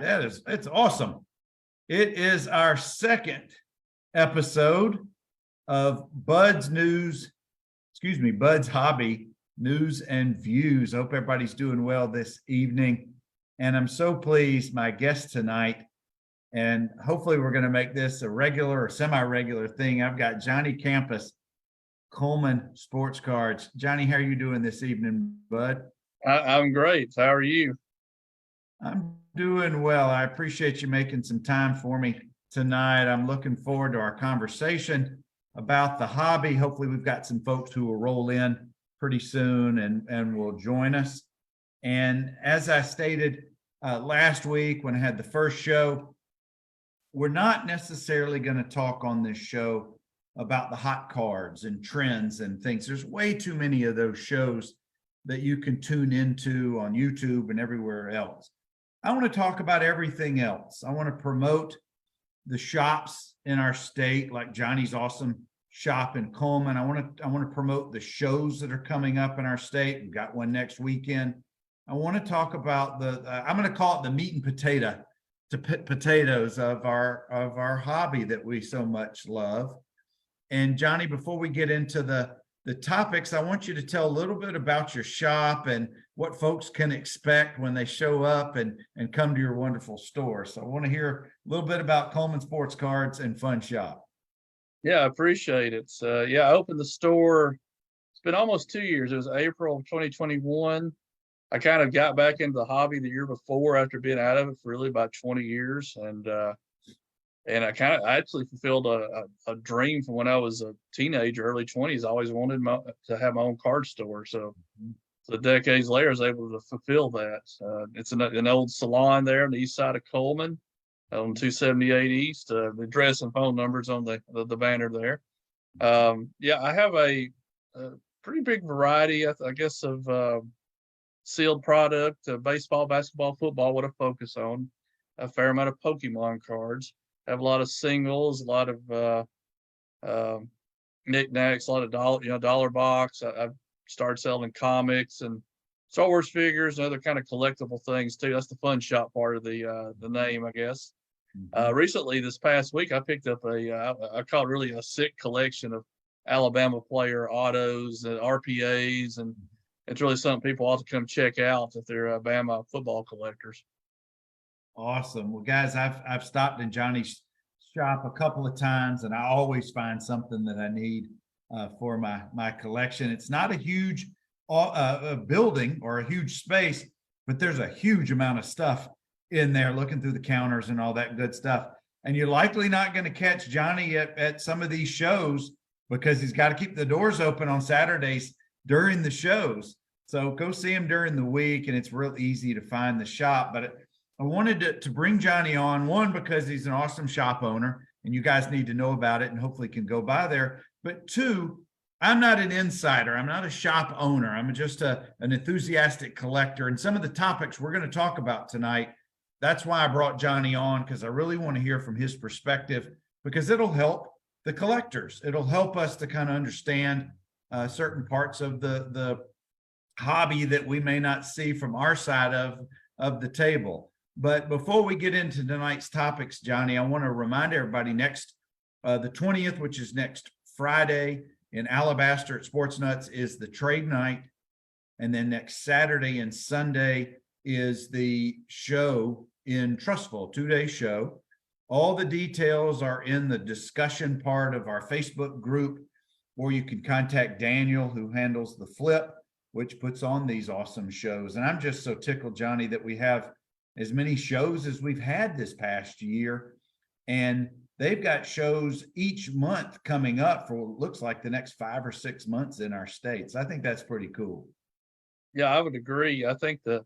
It's awesome. It is our second episode of Bud's Hobby News and Views. I hope everybody's doing well this evening. And I'm so pleased my guest tonight, and hopefully we're going to make this a regular or semi-regular thing. I've got Johnny Kampis, Cullman Sportscards. Johnny, how are you doing this evening, bud? I'm great. How are you? I'm doing well. I appreciate you making some time for me tonight. I'm looking forward to our conversation about the hobby. Hopefully we've got some folks who will roll in pretty soon and will join us. And as I stated last week when I had the first show, we're not necessarily going to talk on this show about the hot cards and trends and things. There's way too many of those shows that you can tune into on YouTube and everywhere else. I want to talk about everything else. I want to promote the shops in our state, like Johnny's awesome shop in Cullman. I want to promote the shows that are coming up in our state. We've got one next weekend. I want to talk about I'm going to call it the meat and potatoes of our hobby that we so much love. And Johnny, before we get into the topics, I want you to tell a little bit about your shop and what folks can expect when they show up and come to your wonderful store. So I want to hear a little bit about Cullman Sportscards and Fun Shop. Yeah, I appreciate it. I opened the store. It's been almost 2 years. It was April of 2021. I kind of got back into the hobby the year before after being out of it for really about 20 years. And I actually fulfilled a dream from when I was a teenager, early 20s. I always wanted to have my own card store. So decades later, I was able to fulfill that. It's an old salon there on the east side of Cullman on 278 East. The address and phone numbers on the banner there. I have a pretty big variety, I guess, of sealed product, baseball, basketball, football, what I focus on. A fair amount of Pokemon cards. Have a lot of singles, a lot of knickknacks, a lot of dollar box. I've started selling comics and Star Wars figures and other kind of collectible things too. That's the Fun Shop part of the name, I guess. Recently, this past week, I picked up I call it really a sick collection of Alabama player autos and RPAs, and it's really something people ought to come check out if they're Bama football collectors. Awesome. Well, guys, I've stopped in Johnny's shop a couple of times, and I always find something that I need for my collection. It's not a huge building or a huge space, but there's a huge amount of stuff in there, looking through the counters and all that good stuff. And you're likely not going to catch Johnny at some of these shows because he's got to keep the doors open on Saturdays during the shows. So go see him during the week, and it's real easy to find the shop. But I wanted to bring Johnny on, one, because he's an awesome shop owner, and you guys need to know about it and hopefully can go by there. But two, I'm not an insider. I'm not a shop owner. I'm just an enthusiastic collector. And some of the topics we're going to talk about tonight, that's why I brought Johnny on, because I really want to hear from his perspective, because it'll help the collectors. It'll help us to kind of understand certain parts of the hobby that we may not see from our side of the table. But before we get into tonight's topics, Johnny, I want to remind everybody next, the 20th, which is next Friday in Alabaster at Sports Nuts, is the trade night. And then next Saturday and Sunday is the show in Trussville, 2-day show. All the details are in the discussion part of our Facebook group, or you can contact Daniel, who handles the flip, which puts on these awesome shows. And I'm just so tickled, Johnny, that we have as many shows as we've had this past year. And they've got shows each month coming up for what looks like the next 5 or 6 months in our states. I think that's pretty cool. Yeah, I would agree. I think the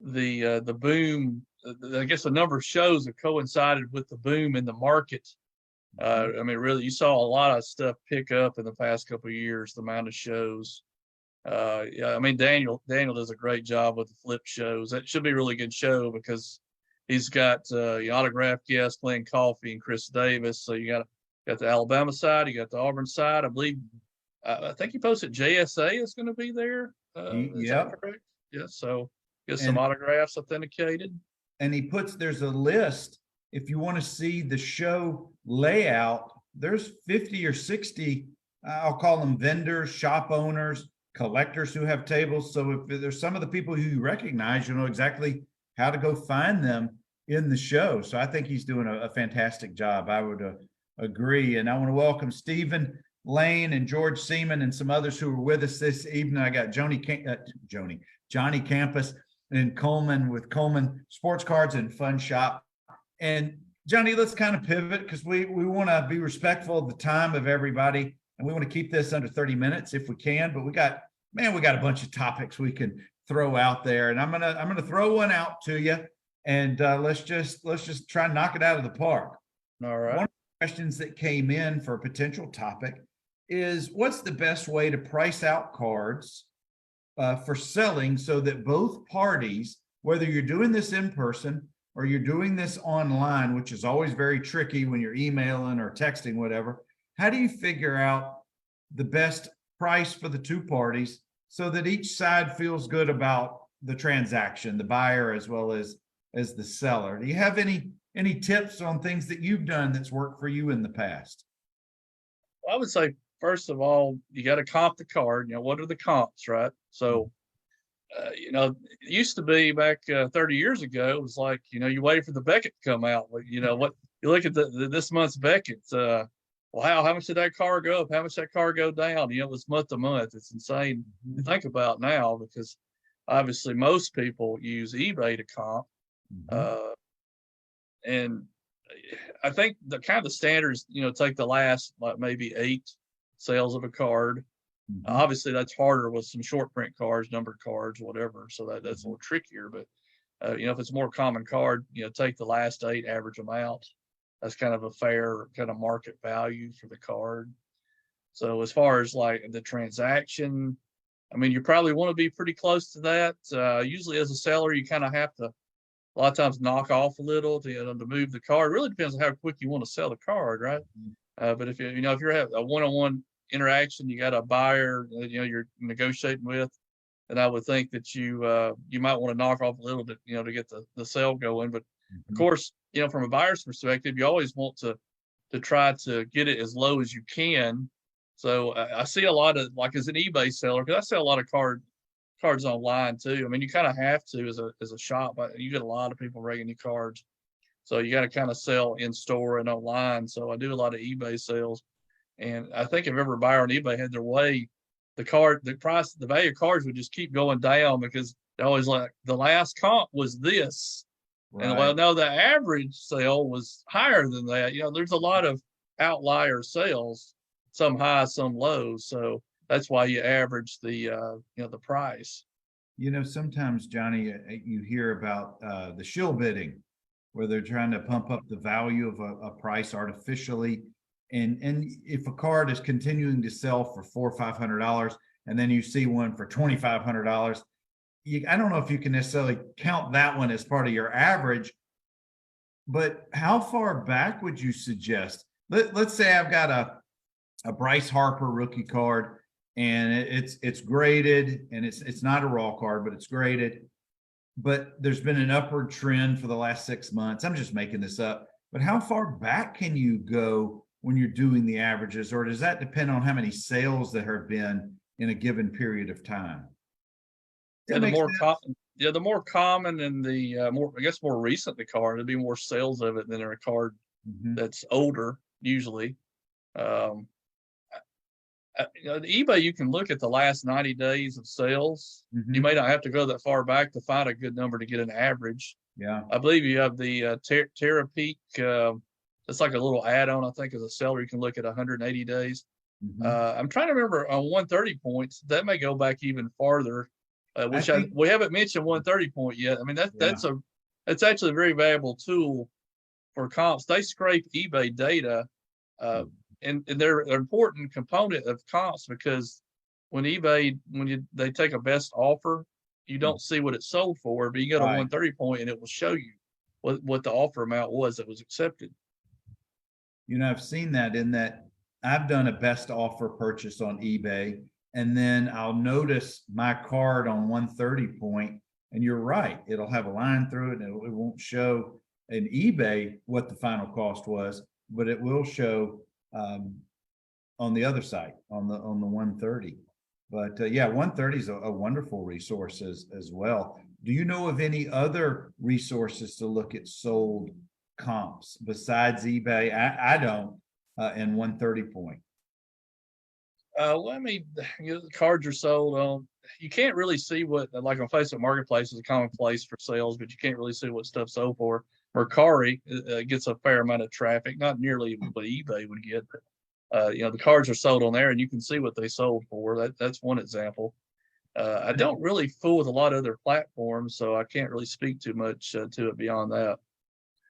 boom, I guess the number of shows have coincided with the boom in the market. Really, you saw a lot of stuff pick up in the past couple of years, the amount of shows. Daniel does a great job with the flip shows. That should be a really good show because he's got autographed guests playing coffee and Chris Davis. So you got the Alabama side, you got the Auburn side. I believe I think he posted JSA is going to be there. Is that correct? Yeah. So get some autographs authenticated. and he puts, there's a list. If you want to see the show layout, there's 50 or 60, I'll call them vendors, shop owners, collectors who have tables. So if there's some of the people who you recognize, you know exactly how to go find them in the show. So I think he's doing a fantastic job. I would agree. And I want to welcome Stephen Lane and George Seaman and some others who are with us this evening. I got Johnny Kampis and Cullman with Cullman Sportscards and Fun Shop. And Johnny, let's kind of pivot because we want to be respectful of the time of everybody, and we want to keep this under 30 minutes if we can. But we got a bunch of topics we can throw out there, and I'm gonna throw one out to you, and let's just try and knock it out of the park. All right. One of the questions that came in for a potential topic is, what's the best way to price out cards for selling so that both parties, whether you're doing this in person or you're doing this online, which is always very tricky when you're emailing or texting, whatever, how do you figure out the best price for the two parties so that each side feels good about the transaction, the buyer as well as the seller? Do you have any tips on things that you've done that's worked for you in the past? Well, I would say, first of all, you got to comp the card. You know, what are the comps, right? So, you know, it used to be back 30 years ago, it was like, you know, you wait for the Beckett to come out. You know, what you look at this month's Beckett. Wow, how much did that car go up? How much did that car go down? You know, it was month to month. It's insane to think about now, because obviously most people use eBay to comp. And I think the kind of the standards, you know, take the last like maybe 8 sales of a card. Obviously that's harder with some short print cards, numbered cards, whatever. So that's a little trickier, but you know, if it's a more common card, you know, take the last 8, average them out. That's kind of a fair kind of market value for the card. So as far as like the transaction, I mean, you probably want to be pretty close to that. Usually as a seller, you kind of have to, a lot of times, knock off a little to, you know, to move the card. It really depends on how quick you want to sell the card, right? But if you know, if you're having a one-on-one interaction, you got a buyer, you know, you're negotiating with, then I would think that you might want to knock off a little bit, you know, to get the sale going. But of course, you know, from a buyer's perspective, you always want to try to get it as low as you can. So I see a lot of, like, as an eBay seller, because I sell a lot of cards online too. I mean, you kind of have to as a shop, but you get a lot of people bringing you cards, so you got to kind of sell in store and online. So I do a lot of eBay sales, and I think if every buyer on eBay had their way, the value of cards would just keep going down, because they're always like, the last comp was this. Right. And well, no, the average sale was higher than that. You know, there's a lot of outlier sales, some high, some low. So that's why you average the you know, the price. You know, sometimes, Johnny, you hear about the shill bidding, where they're trying to pump up the value of a price artificially. And if a card is continuing to sell for $400 or $500, and then you see one for $2,500, I don't know if you can necessarily count that one as part of your average. But how far back would you suggest? Let's say I've got a Bryce Harper rookie card, and it's graded, and it's not a raw card, but it's graded. But there's been an upward trend for the last 6 months. I'm just making this up. But how far back can you go when you're doing the averages, or does that depend on how many sales there have been in a given period of time? Yeah, the more common and the more recent the card, there'd be more sales of it than a card that's older usually. You know, the eBay, you can look at the last 90 days of sales. You may not have to go that far back to find a good number to get an average. Yeah, I believe you have the Terra Peak. It's like a little add-on, I think, as a seller. You can look at 180 days. I'm trying to remember on 130 points. That may go back even farther, which we haven't mentioned 130 point yet. I mean, that's actually a very valuable tool for comps. They scrape eBay data. And they're an important component of comps, because when they take a best offer, you don't see what it's sold for, but you go to 130 point and it will show you what the offer amount was that was accepted. You know, I've seen that in that I've done a best offer purchase on eBay, and then I'll notice my card on 130 point, And you're right, it'll have a line through it, and it won't show in eBay what the final cost was, but it will show on the other side, on the 130. But yeah, 130 is a wonderful resource as well. Do you know of any other resources to look at sold comps besides eBay? I don't, and 130 point. The cards are sold on, you can't really see what, like on Facebook Marketplace is a common place for sales, but you can't really see what stuff's sold for. Mercari gets a fair amount of traffic, not nearly what eBay would get, but the cards are sold on there and you can see what they sold for. That's one example. I don't really fool with a lot of other platforms, so I can't really speak too much to it beyond that.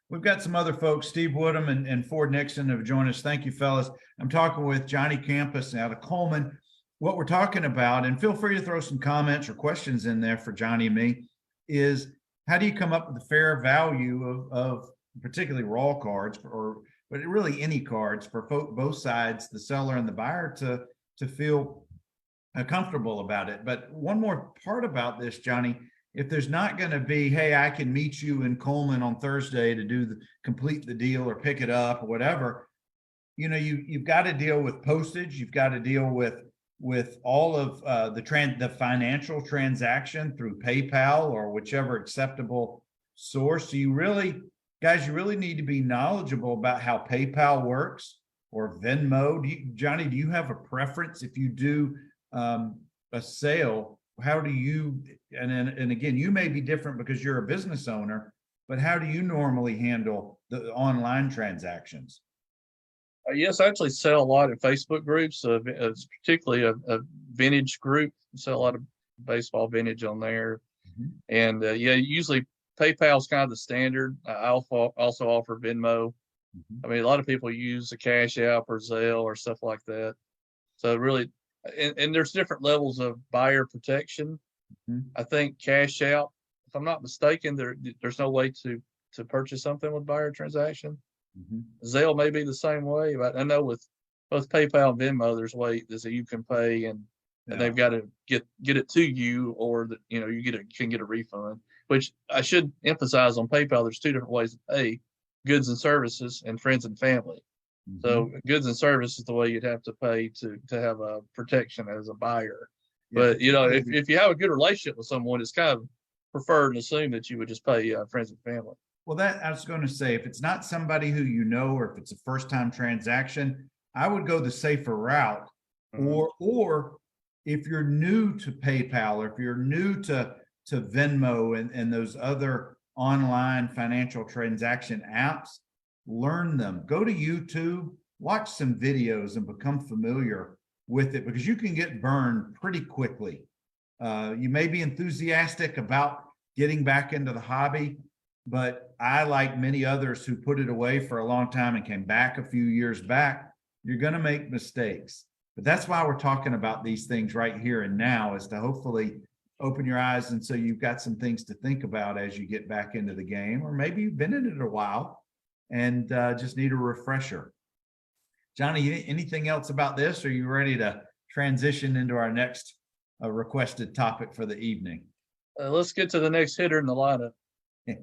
We've got some other folks, Steve Woodham and Ford Nixon have joined us. Thank you, fellas. I'm talking with Johnny Kampis out of Cullman. What we're talking about, and feel free to throw some comments or questions in there for Johnny and me, is how do you come up with the fair value of particularly raw cards, but really any cards for both sides, the seller and the buyer, to feel comfortable about it. But one more part about this, Johnny, if there's not going to be, hey, I can meet you in Cullman on Thursday to complete the deal or pick it up or whatever, you've got to deal with postage. You've got to deal with all of the financial transaction through PayPal or whichever acceptable source. So you really need to be knowledgeable about how PayPal works or Venmo. Johnny, do you have a preference if you do a sale? How do you, and again, you may be different because you're a business owner, but how do you normally handle the online transactions? Yes, I actually sell a lot in Facebook groups, particularly a vintage group. I sell a lot of baseball vintage on there. Mhm. And usually PayPal is kind of the standard. I also offer Venmo. Mhm. I mean, a lot of people use the Cash App or Zelle or stuff like that. So really, and there's different levels of buyer protection. Mhm. I think Cash App, if I'm not mistaken, there's no way to purchase something with buyer transaction. Mhm. Zelle may be the same way, but I know with both PayPal and Venmo, there's ways that you can pay and they've got to get it to you, or that you can get a refund. Which I should emphasize on PayPal, there's two different ways to pay: goods and services and friends and family. Mhm. So goods and services is the way you'd have to pay to have a protection as a buyer. Yeah. But if you have a good relationship with someone, it's kind of preferred and assumed that you would just pay friends and family. Well, that I was going to say, if it's not somebody who you know, or if it's a first-time transaction, I would go the safer route. Mhm. Or if you're new to PayPal, or if you're new to Venmo and those other online financial transaction apps, learn them. Go to YouTube, watch some videos, and become familiar with it, because you can get burned pretty quickly. You may be enthusiastic about getting back into the hobby, but I, like many others who put it away for a long time and came back a few years back, you're going to make mistakes. But that's why we're talking about these things right here and now, is to hopefully open your eyes. And so you've got some things to think about as you get back into the game, or maybe you've been in it a while and just need a refresher. Johnny, anything else about this? Or are you ready to transition into our next requested topic for the evening? Let's get to the next hitter in the lineup.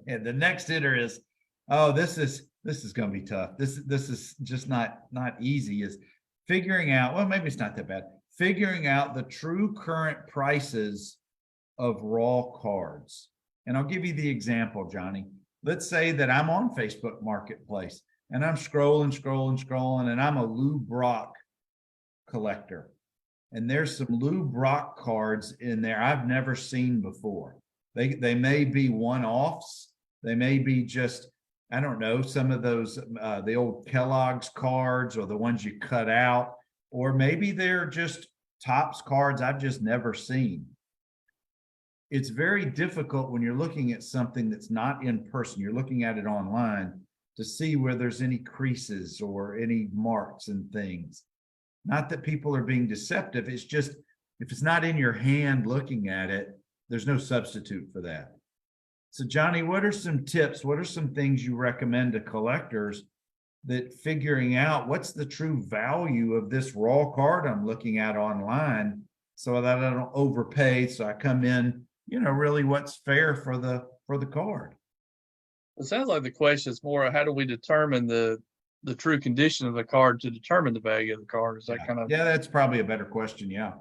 And the next hitter is, oh, this is going to be tough. This is just not easy. Is figuring out, well, maybe it's not that bad. Figuring out the true current prices of raw cards. And I'll give you the example, Johnny. Let's say that I'm on Facebook Marketplace and I'm scrolling, and I'm a Lou Brock collector. And there's some Lou Brock cards in there I've never seen before. They may be one-offs. They may be just, I don't know, some of those, the old Kellogg's cards, or the ones you cut out, or maybe they're just Topps cards I've just never seen. It's very difficult when you're looking at something that's not in person, you're looking at it online, to see where there's any creases or any marks and things. Not that people are being deceptive. It's just, if it's not in your hand looking at it, there's no substitute for that. So Johnny, what are some tips? What are some things you recommend to collectors that figuring out what's the true value of this raw card I'm looking at online, so that I don't overpay? So I come in really what's fair for the card. It sounds like the question is more, how do we determine the true condition of the card to determine the value of the card? Is that Yeah. kind of, Yeah, that's probably a better question. Yeah.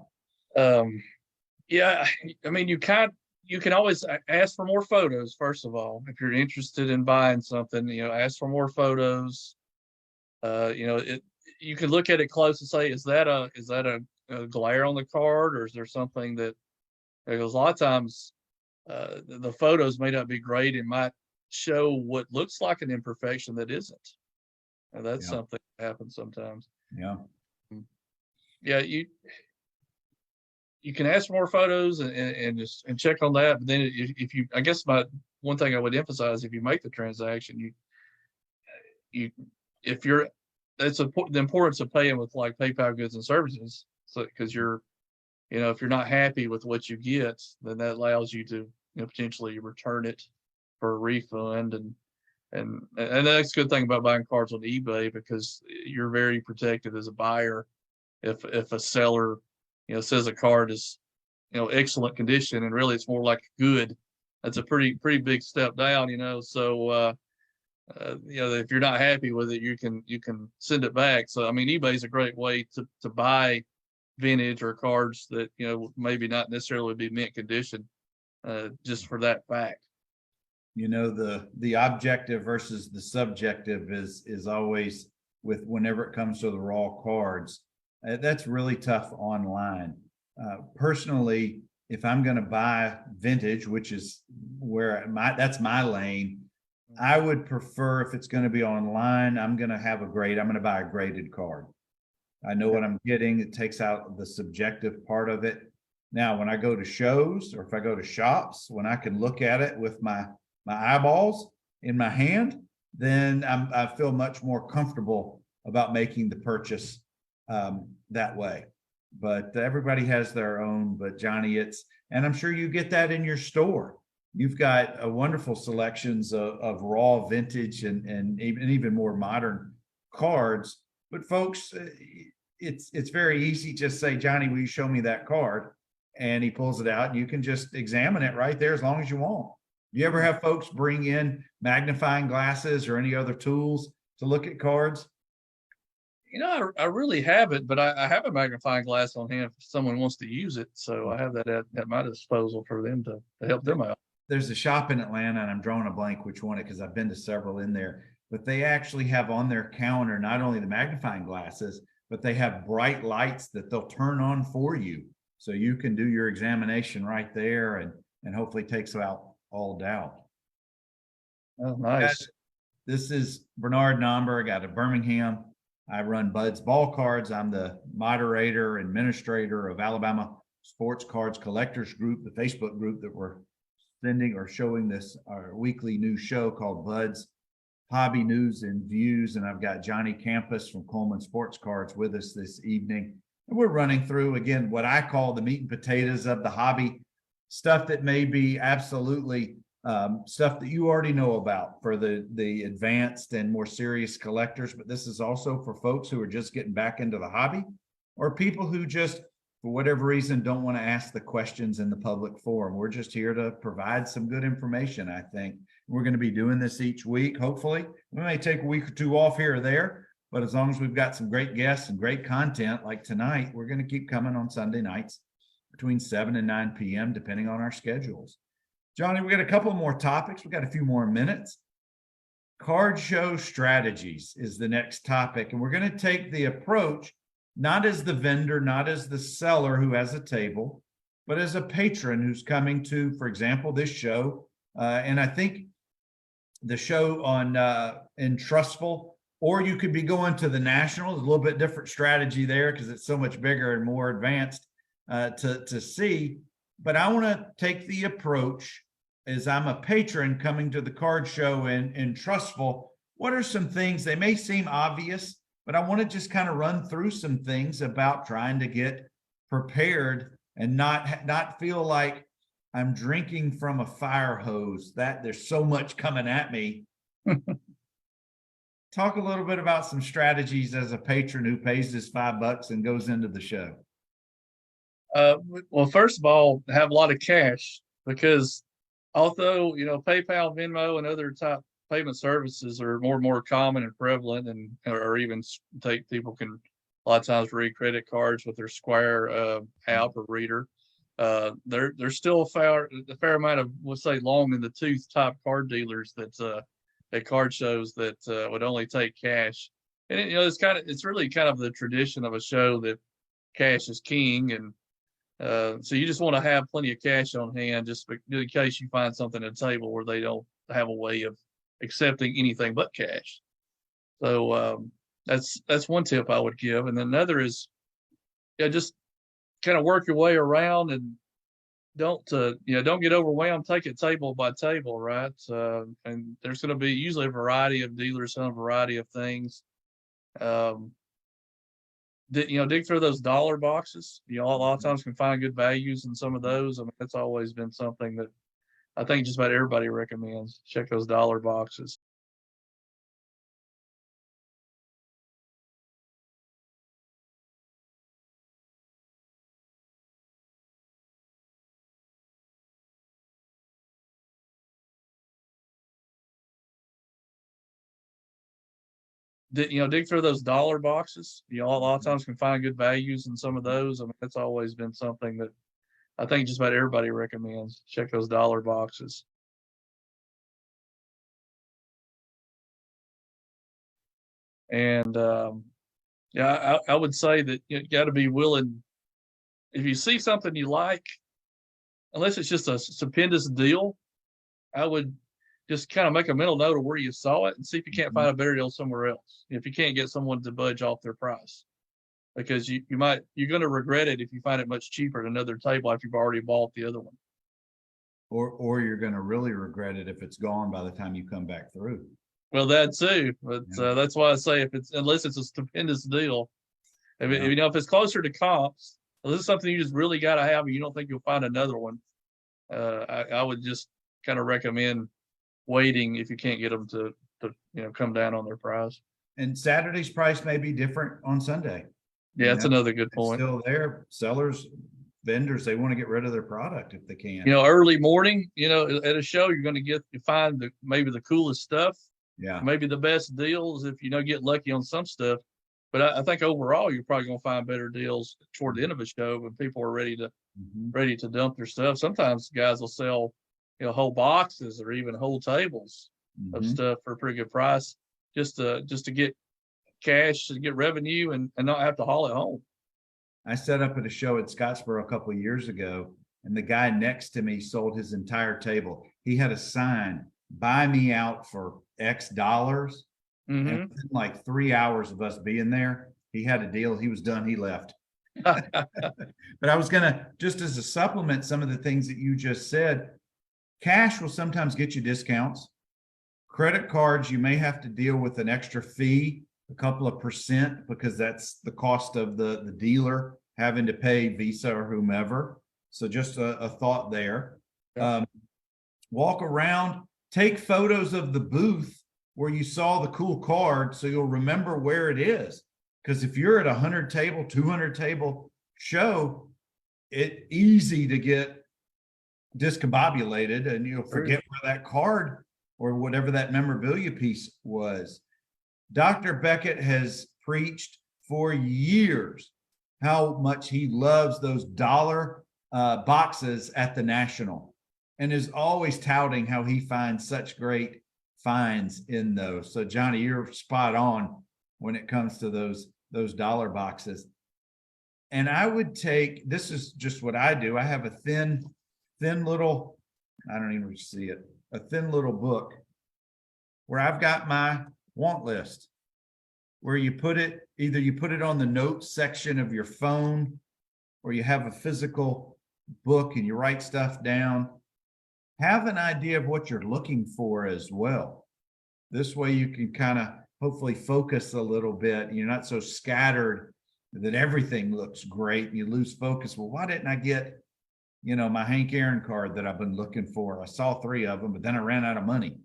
Yeah, I mean, you can always ask for more photos, first of all. If you're interested in buying something, ask for more photos. You can look at it close and say, is that a glare on the card, or is there something that, because a lot of times the photos may not be great and might show what looks like an imperfection that isn't. And that's Yeah. something that happens sometimes. Yeah. Yeah, you can ask for more photos and just check on that. But then if you, I guess one thing I would emphasize, if you make the transaction, if you're, the importance of paying with like PayPal goods and services. So, because if you're not happy with what you get, then that allows you to, potentially return it for a refund. And that's a good thing about buying cards on eBay, because you're very protected as a buyer. If a seller, says a card is, excellent condition, and really it's more like good, that's a pretty big step down, So, if you're not happy with it, you can send it back. So, I mean, eBay is a great way to buy vintage or cards that, maybe not necessarily be mint condition, just for that fact. The objective versus the subjective is always whenever it comes to the raw cards. That's really tough online. Personally, if I'm going to buy vintage, which is that's my lane, I would prefer, if it's going to be online, I'm going to buy a graded card. I know what I'm getting. It takes out the subjective part of it. Now, when I go to shows, or if I go to shops, when I can look at it with my eyeballs in my hand, then I feel much more comfortable about making the purchase that way. But everybody has their own. But Johnny, and I'm sure you get that in your store. You've got a wonderful selections of raw vintage and even more modern cards. But folks, it's very easy. Just say, Johnny, will you show me that card? And he pulls it out, and you can just examine it right there as long as you want. You ever have folks bring in magnifying glasses or any other tools to look at cards? I really haven't, but I have a magnifying glass on hand if someone wants to use it. So I have that at my disposal for them to help them out. There's a shop in Atlanta, and I'm drawing a blank which one, because I've been to several in there, but they actually have on their counter not only the magnifying glasses, but they have bright lights that they'll turn on for you. So you can do your examination right there, and hopefully takes out all doubt. Oh, nice. This is Bernard Nomberg out of Birmingham. I run Bud's Ball Cards. I'm the moderator and administrator of Alabama Sportscards Collectors Group, the Facebook group that we're sending or showing this, our weekly news show called Bud's Hobby News and Views. And I've got Johnny Kampis from Cullman Sportscards with us this evening. And we're running through, again, what I call the meat and potatoes of the hobby, stuff that may be absolutely stuff that you already know about for the advanced and more serious collectors. But this is also for folks who are just getting back into the hobby, or people who just, for whatever reason, don't want to ask the questions in the public forum. We're just here to provide some good information, I think. We're going to be doing this each week, hopefully. We may take a week or two off here or there, but as long as we've got some great guests and great content like tonight, we're going to keep coming on Sunday nights between 7 and 9 p.m., depending on our schedules. Johnny, we got a couple more topics. We got a few more minutes. Card show strategies is the next topic. And we're going to take the approach, not as the vendor, not as the seller who has a table, but as a patron who's coming to, for example, this show. And I think the show in Trustful, or you could be going to the Nationals, a little bit different strategy there because it's so much bigger and more advanced to see. But I want to take the approach, as I'm a patron coming to the card show in Trustful. What are some things, they may seem obvious, but I want to just kind of run through some things about trying to get prepared and not feel like I'm drinking from a fire hose, that there's so much coming at me. Talk a little bit about some strategies as a patron who pays his $5 and goes into the show. Well, first of all, have a lot of cash because although, PayPal, Venmo, and other type payment services are more and more common and prevalent, and or even people can a lot of times read credit cards with their Square app or reader. There's still a fair amount of, we'll say, long in the tooth type card dealers that at card shows that would only take cash. And it's really kind of the tradition of a show that cash is king, and so you just want to have plenty of cash on hand just in case you find something at a table where they don't have a way of accepting anything but cash. So that's one tip I would give. And then another is, just kind of work your way around, and don't get overwhelmed. Take it table by table, right? And there's going to be usually a variety of dealers selling a variety of things. Dig through those dollar boxes. A lot of times can find good values in some of those. I mean, that's always been something that I think just about everybody recommends. Check those dollar boxes. Dig through those dollar boxes. A lot of times can find good values in some of those. I mean, that's always been something that I think just about everybody recommends. Check those dollar boxes. And I would say that you got to be willing. If you see something you like, unless it's just a stupendous deal, I would just kind of make a mental note of where you saw it and see if you can't find a better deal somewhere else. If you can't get someone to budge off their price, because you're going to regret it if you find it much cheaper at another table after you've already bought the other one. Or you're going to really regret it if it's gone by the time you come back through. Well, that too, but that's why I say unless it's a stupendous deal, if it's closer to comps, this is something you just really got to have, and you don't think you'll find another one. I would just kind of recommend waiting if you can't get them to come down on their price. And Saturday's price may be different on Sunday. Yeah, that's another good point. It's still there. Sellers, vendors, they want to get rid of their product if they can. Early morning, at a show, you're going to find maybe the coolest stuff. Yeah. Maybe the best deals if get lucky on some stuff. But I think overall, you're probably going to find better deals toward the end of a show when people are ready to dump their stuff. Sometimes guys will sell, whole boxes or even whole tables of stuff for a pretty good price, just to get cash, to get revenue, and not have to haul it home. I set up at a show at Scottsboro a couple of years ago, and the guy next to me sold his entire table. He had a sign, "Buy me out for X dollars." And within like 3 hours of us being there, he had a deal. He was done. He left. But I was gonna, just as a supplement, some of the things that you just said, cash will sometimes get you discounts. Credit cards, you may have to deal with an extra fee, a couple of percent, because that's the cost of the dealer having to pay Visa or whomever. So just a thought there. Walk around, take photos of the booth where you saw the cool card, so you'll remember where it is. Because if you're at 100 table, 200 table show, it's easy to get discombobulated, and you'll forget where that card or whatever that memorabilia piece was. Dr. Beckett has preached for years how much he loves those dollar boxes at the National, and is always touting how he finds such great finds in those. So Johnny, you're spot on when it comes to those dollar boxes. And I would take, this is just what I do. I have a thin little, I don't even see it, a thin little book where I've got my want list, where you put it, either you put it on the notes section of your phone, or you have a physical book and you write stuff down. Have an idea of what you're looking for as well. This way you can kind of hopefully focus a little bit. You're not so scattered that everything looks great and you lose focus. Well, why didn't I get, my Hank Aaron card that I've been looking for? I saw 3 of them, but then I ran out of money.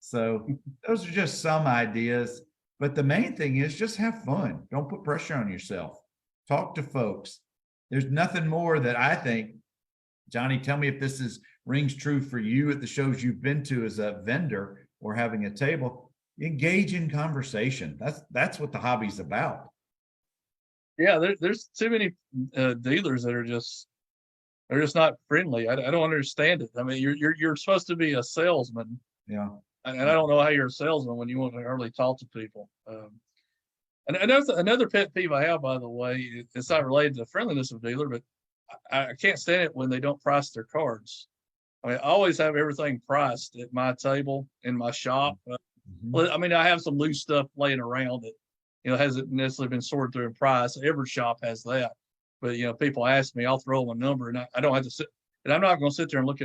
So those are just some ideas. But the main thing is just have fun. Don't put pressure on yourself. Talk to folks. There's nothing more that I think, Johnny, tell me if this is rings true for you at the shows you've been to as a vendor or having a table. Engage in conversation. That's what the hobby's about. Yeah, there's too many dealers that are they're just not friendly. I don't understand it. I mean, you're supposed to be a salesman, Yeah. and I don't know how you're a salesman when you want to hardly talk to people. And another pet peeve I have, by the way, it's not related to the friendliness of dealer, but I can't stand it when they don't price their cards. I mean, I always have everything priced at my table in my shop. Well, I mean, I have some loose stuff laying around that, hasn't necessarily been sorted through in price. Every shop has that. But, people ask me, I'll throw them a number, and I don't have to sit, and I'm not going to sit there and look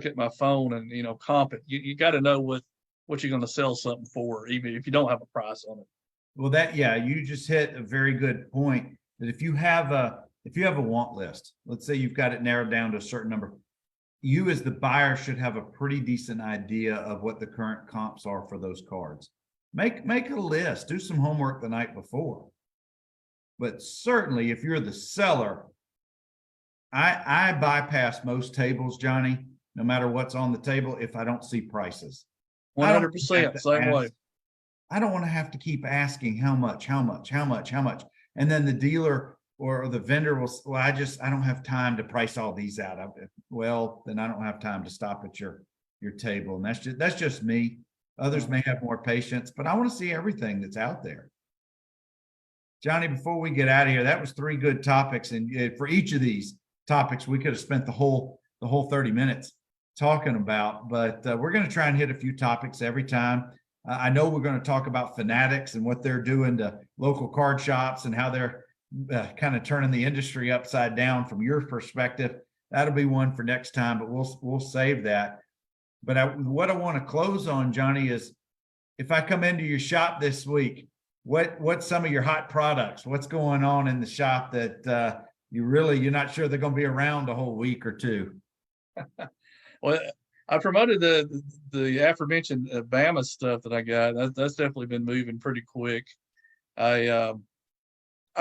at my phone and, comp it. You got to know what you're going to sell something for, even if you don't have a price on it. Well, you just hit a very good point that if you have a want list, let's say you've got it narrowed down to a certain number, you as the buyer should have a pretty decent idea of what the current comps are for those cards. Make a list, do some homework the night before. But certainly if you're the seller, I bypass most tables, Johnny, no matter what's on the table, if I don't see prices. 100%, same way. I don't want to have to keep asking how much. And then the dealer or the vendor will, well, I don't have time to price all these out. Well, then I don't have time to stop at your table. And that's just me. Others may have more patience, but I want to see everything that's out there. Johnny, before we get out of here, that was 3 good topics. And for each of these topics, we could have spent the whole 30 minutes talking about, but we're going to try and hit a few topics every time. I know we're going to talk about Fanatics and what they're doing to local card shops and how they're kind of turning the industry upside down from your perspective. That'll be one for next time, but we'll save that. But what I want to close on, Johnny, is if I come into your shop this week, what's some of your hot products? What's going on in the shop that you're not sure they're going to be around a whole week or two? Well, I promoted the aforementioned Bama stuff that I got. That's definitely been moving pretty quick. I've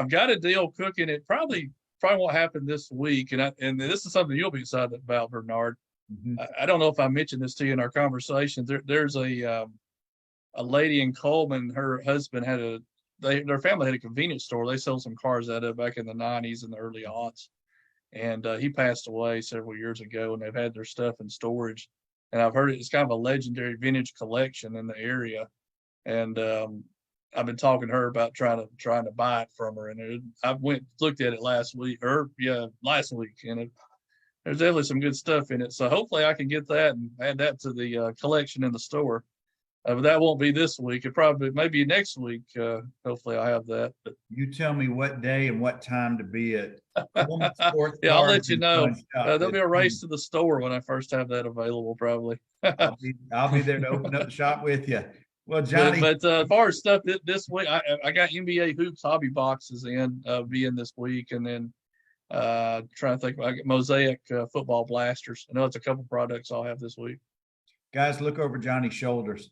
got a deal cooking. It probably won't happen this week, and this is something you'll be excited about, Bernard. I don't know if I mentioned this to you in our conversation. There's a lady in Cullman. Her husband their family had a convenience store. They sold some cars out of back in the 90s and the early aughts. And he passed away several years ago, and they've had their stuff in storage. And I've heard it's kind of a legendary vintage collection in the area. And I've been talking to her about trying to buy it from her. And I looked at it last week, and there's definitely some good stuff in it. So hopefully I can get that and add that to the collection in the store. But that won't be this week. It probably maybe next week. Hopefully I have that. But you tell me what day and what time to be at. Yeah, I'll let you know. There'll be a race to the store when I first have that available, probably. I'll be there to open up the shop with you. Well, Johnny, but as far as stuff this week, I got NBA hoops hobby boxes being this week, and then trying to think. I get Mosaic football blasters. I know it's a couple products I'll have this week. Guys, look over Johnny's shoulders.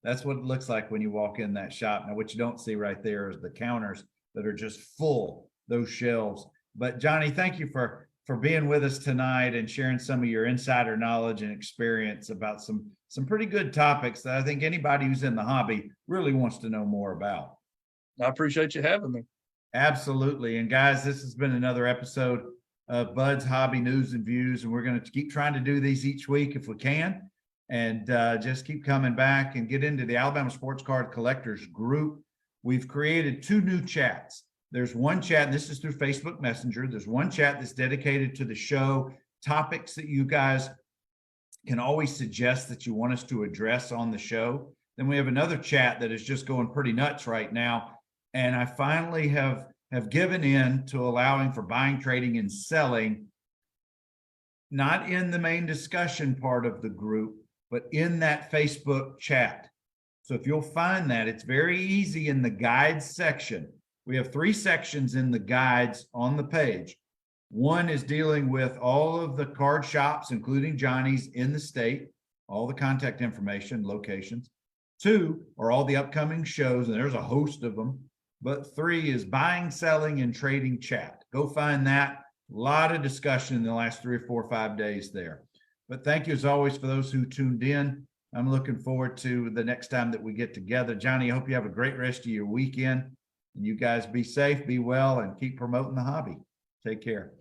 That's what it looks like when you walk in that shop. Now, what you don't see right there is the counters that are just full, those shelves. But Johnny, thank you for being with us tonight and sharing some of your insider knowledge and experience about some pretty good topics that I think anybody who's in the hobby really wants to know more about. I appreciate you having me. Absolutely. And guys, this has been another episode of Bud's Hobby News and Views, and we're going to keep trying to do these each week if we can. And just keep coming back and get into the Alabama Sports Card Collectors group. We've created 2 new chats. There's one chat, and this is through Facebook Messenger. There's one chat that's dedicated to the show, topics that you guys can always suggest that you want us to address on the show. Then we have another chat that is just going pretty nuts right now. And I finally have given in to allowing for buying, trading, and selling, not in the main discussion part of the group, but in that Facebook chat. So if you'll find that, it's very easy in the guides section. We have 3 sections in the guides on the page. One is dealing with all of the card shops, including Johnny's in the state, all the contact information, locations. 2 are all the upcoming shows, and there's a host of them. But 3 is buying, selling, and trading chat. Go find that. A lot of discussion in the last 3 or 4 or 5 days there. But thank you as always for those who tuned in. I'm looking forward to the next time that we get together. Johnny, I hope you have a great rest of your weekend. And you guys be safe, be well, and keep promoting the hobby. Take care.